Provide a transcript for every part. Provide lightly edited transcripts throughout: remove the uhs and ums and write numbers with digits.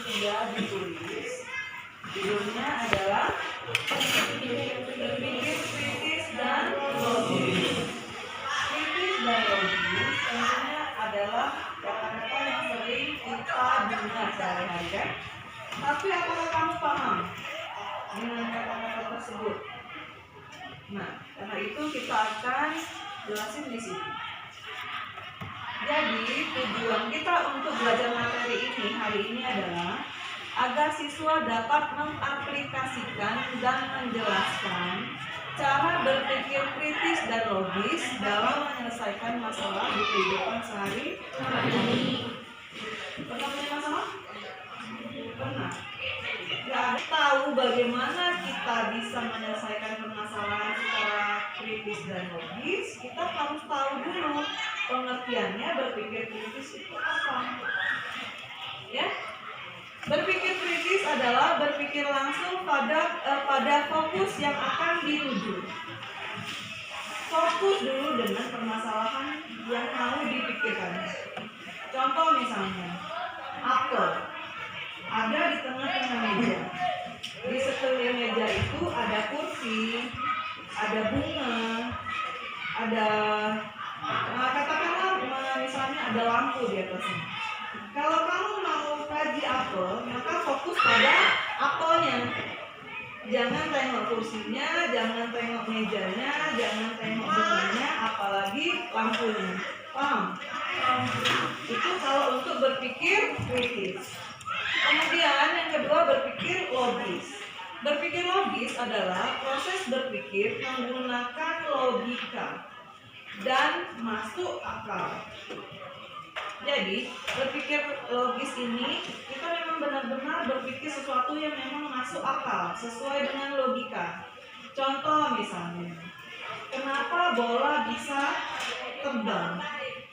sudah ditulis. Judulnya adalah berpikir kritis dan logis. Kritis dan logis tentunya adalah kata-kata yang sering kita dengar sehari-hari, kan? Tapi apakah kamu paham dengan kata-kata tersebut? Nah, karena itu kita akan jelasin di sini. Jadi tujuan kita untuk belajar materi ini hari ini adalah agar siswa dapat mengaplikasikan dan menjelaskan cara berpikir kritis dan logis dalam menyelesaikan masalah di kehidupan sehari-hari. Pernah punya masalah? Pernah. Ya, tahu bagaimana kita bisa menyelesaikan permasalahan secara kritis dan logis, kita harus tahu dulu pengertiannya berpikir kritis itu apa. Ya, berpikir kritis adalah berpikir langsung pada fokus yang akan dituju. Fokus dulu dengan permasalahan yang mau dipikirkan. Contoh misalnya, apel ada di tengah-tengah meja. Di sekeliling meja itu ada kursi, ada bunga, ada katakanlah misalnya ada lampu di atasnya. Kalau kamu mau kaji apel, maka fokus pada apelnya. Jangan tengok kursinya, jangan tengok mejanya, jangan tengok bunganya, apalagi lampunya. Paham? Itu kalau untuk berpikir kritis. Kemudian yang kedua berpikir logis. Berpikir logis adalah proses berpikir menggunakan logika dan masuk akal. Jadi berpikir logis ini kita memang benar-benar berpikir sesuatu yang memang masuk akal sesuai dengan logika. Contoh misalnya, kenapa bola bisa terbang?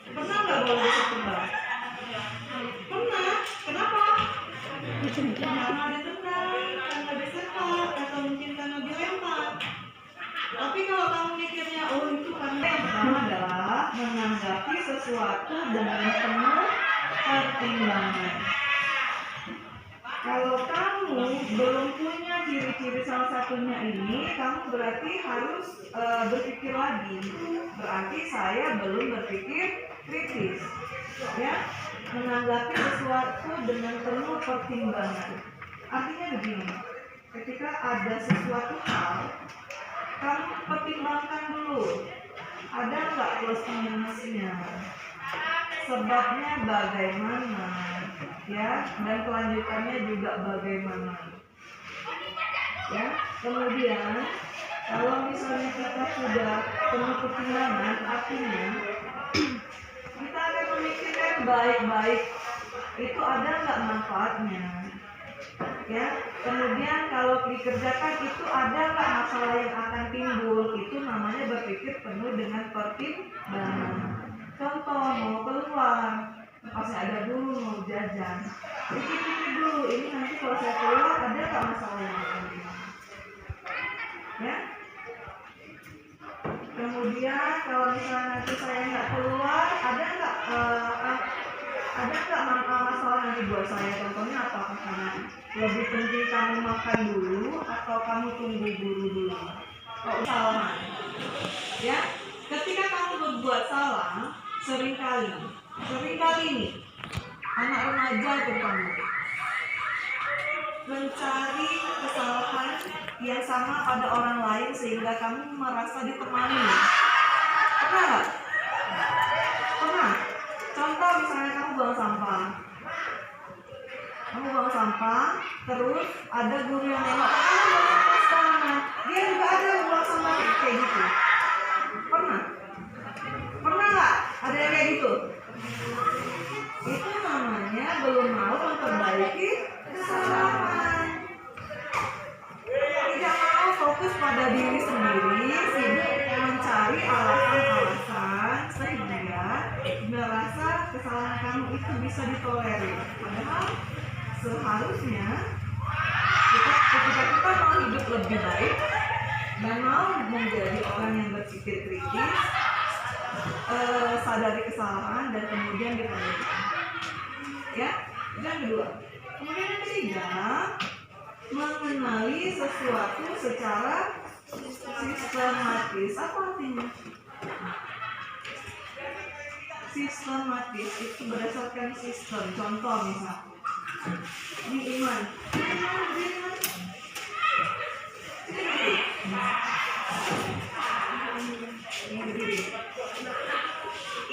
Pernah nggak bola bisa terbang? Pernah. Kenapa? Karena ditendang, karena disepak, atau mungkin karena dilempar. Tapi kalau kamu mikirnya, oh itu karena yang pertama adalah menanggapi sesuatu dengan penuh pertimbangan. Kalau kamu belum punya ciri-ciri salah satunya ini, kamu berarti harus berpikir lagi. Berarti saya belum berpikir kritis, ya, menanggapi sesuatu dengan penuh pertimbangan. Artinya begini, ketika ada sesuatu hal, kamu pertimbangkan dulu, ada nggak plus minusnya, sebabnya bagaimana, ya, dan kelanjutannya juga bagaimana, ya. Kemudian kalau misalnya kita sudah penuh pertimbangan, artinya kita akan memikirkan baik-baik, itu ada nggak manfaatnya, ya. Kemudian kalau dikerjakan itu ada nggak masalah yang akan timbul, itu namanya berpikir penuh dengan pertimbangan. Contoh, mau keluar, pasti ada dulu mau jajan, pikir-pikir dulu, ini nanti kalau saya keluar ada nggak masalah yang akan timbul, ya. Kemudian kalau misalnya nanti saya nggak keluar, ada nggak masalah nanti buat saya? Contohnya apakah karena lebih penting kamu makan dulu atau kamu tunggu guru dulu? Oh, salah, ya. Ketika kamu berbuat salah, seringkali nih anak remaja terutama mencari kesalahan yang sama pada orang lain sehingga kamu merasa ditemani. Pernah nggak? Pernah. Contoh misalnya kamu buang sampah, terus ada guru yang nengok, kamu buang sampah sekarang, dia juga ada yang buang sampah kayak gitu. Pernah nggak? Ada yang kayak gitu? Itu namanya belum mau memperbaiki kesalahan. Tidak mau fokus pada diri sendiri, sibuk mencari alasan-alasan sehingga merasa kesalahan kamu itu bisa ditolerir. Padahal seharusnya ketika kita mau hidup lebih baik dan mau menjadi orang yang berpikir kritis, sadari kesalahan dan kemudian diperbaiki. Ya, yang kedua, Kemudian yang ketiga, mengenali sesuatu secara sistematis. Apa artinya? Sistematis itu berdasarkan sistem. Contoh misal, ini iman.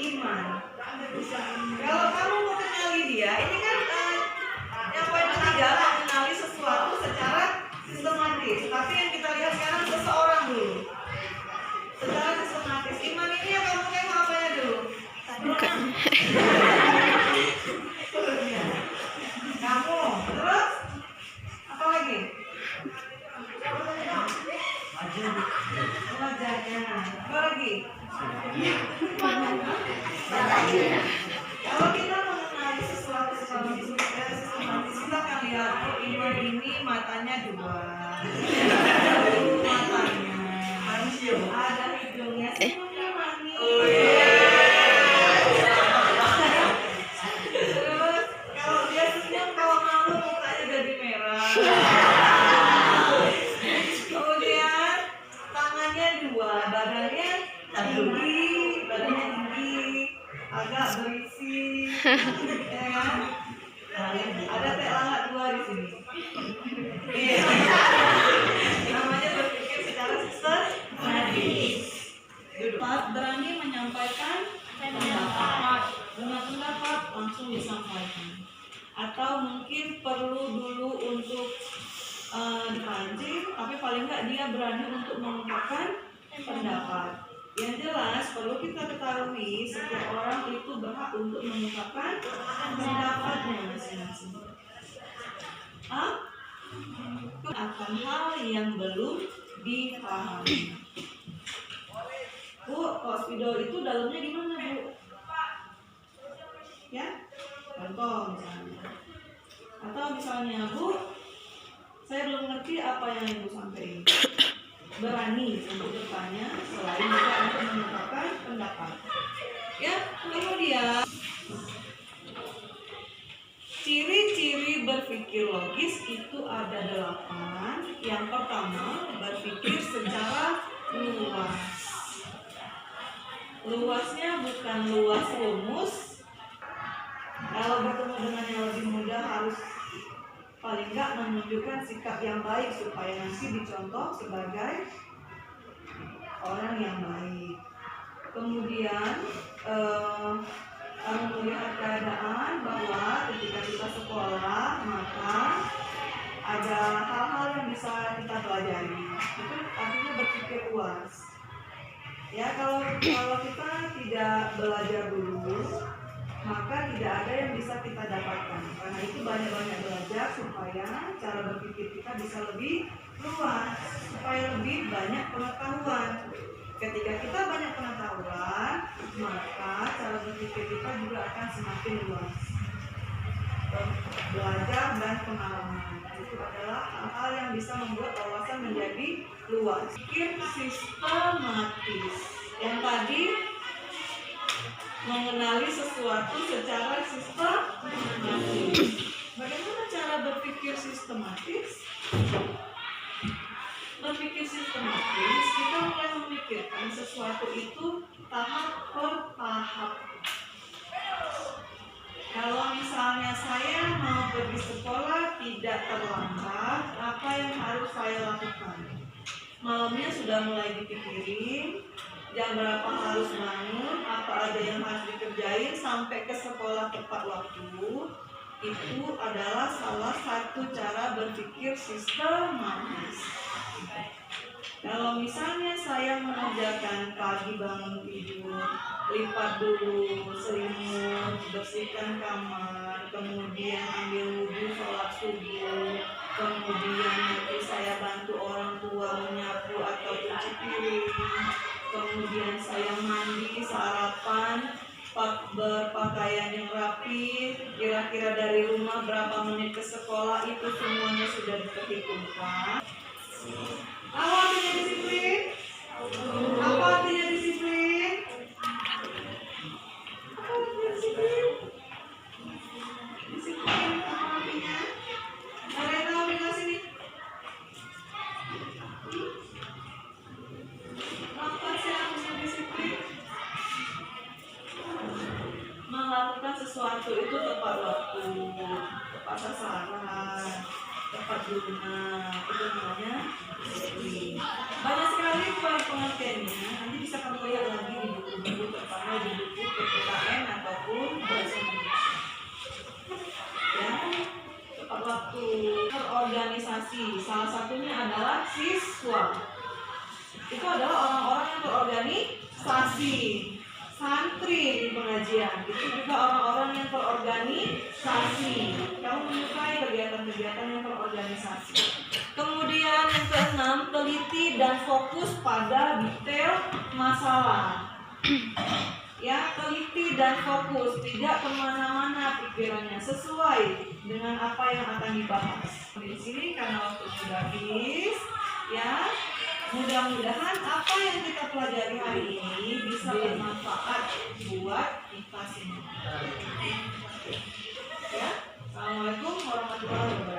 Iman. Kalau kamu mau kenali dia, ini kan yang poin ketiga, mengenali sesuatu secara sistematis. Tapi yang kita lihat sekarang seseorang dulu. Secara sistematis. Iman ini yang kamu tengok apanya dulu? Bukan. Kamu, terus apa lagi? Wajahnya. Apa lagi? Kalau kita mengenali sesuatu sistematis, kita akan lihat iman ini matanya dua, matanya ada hidungnya, senyumnya manis. Terus kalau dia senyum, kalau malu mukanya jadi merah. Kemudian tangannya dua, badannya tinggi, agak berisi, ya kan? Ada telangat dua di sini. Namanya berpikir secara sistematis. Berani menyampaikan pendapat, punya pendapat langsung disampaikan. Atau mungkin perlu dulu untuk dipancing, tapi paling nggak dia berani untuk mengungkapkan pendapat. Yang jelas perlu kita ketahui setiap orang itu berhak untuk mengungkapkan pendapatnya masing-masing. Akan hal yang belum dipahami. Bu, kok spidol itu dalamnya gimana, Bu? Ya, contoh misalnya. Atau misalnya, Bu, saya belum ngerti apa yang Ibu sampaikan. Berani untuk bertanya selain juga untuk mengungkapkan pendapat. Ya, kemudian ciri-ciri berpikir logis itu ada 8. Yang pertama, berpikir secara luas. Luasnya bukan luas rumus. Kalau bertemu dengan yang lebih mudah harus paling nggak menunjukkan sikap yang baik supaya nanti dicontoh sebagai orang yang baik. Kemudian kamu melihat keadaan bahwa ketika kita sekolah maka ada hal-hal yang bisa kita pelajari. Itu artinya berpikir luas. Ya, kalau kita tidak belajar dulu, maka tidak ada yang bisa kita dapatkan. Karena itu banyak-banyak belajar supaya cara berpikir kita bisa lebih luas, supaya lebih banyak pengetahuan. Ketika kita banyak pengetahuan, maka cara berpikir kita juga akan semakin luas. Belajar dan pengalaman itu adalah hal-hal yang bisa membuat wawasan menjadi luas. Pikir sistematis. Yang tadi mengenali sesuatu secara sistematis. Bagaimana cara berpikir sistematis? Berpikir sistematis, kita mulai memikirkan sesuatu itu tahap per tahap. Kalau misalnya saya mau pergi sekolah tidak terlambat, apa yang harus saya lakukan? Malamnya sudah mulai dipikirin, jam berapa harus bangun, apa aja yang harus dikerjain sampai ke sekolah tepat waktu. Itu adalah salah satu cara berpikir sistematis. Kalau misalnya saya mengerjakan pagi bangun tidur, lipat dulu selimut, bersihkan kamar, kemudian ambil wudhu, sholat subuh, kemudian nanti saya bantu orang tua menyapu atau cuci piring, kemudian saya mandi, sarapan, berpakaian yang rapi, kira-kira dari rumah berapa menit ke sekolah, itu semuanya sudah diperhitungkan. Apa artinya disiplin? Apa artinya disiplin? Apa artinya disiplin? Disiplin apa artinya? melakukan sesuatu itu tepat waktu, tepat sasaran, tepat guna, itu namanya disiplin. Banyak sekali pengertiannya, nanti bisa kamu lihat lagi di buku-buku, terutama di buku PPKN ataupun bahasa Indonesia. Ya, tepat waktu, terorganisasi, salah satunya adalah siswa. Itu adalah orang-orang yang terorganisasi. Santri di pengajian itu juga orang-orang yang terorganisasi. Kamu menyukai kegiatan-kegiatan yang terorganisasi. Kemudian yang keenam, teliti dan fokus pada detail masalah. Ya, teliti dan fokus, tidak kemana-mana pikirannya, sesuai dengan apa yang akan dibahas. Di sini karena waktu sudah habis, ya. Mudah-mudahan apa yang kita pelajari hari ini bisa bermanfaat buat kita semua. Ya, Assalamualaikum warahmatullahi wabarakatuh.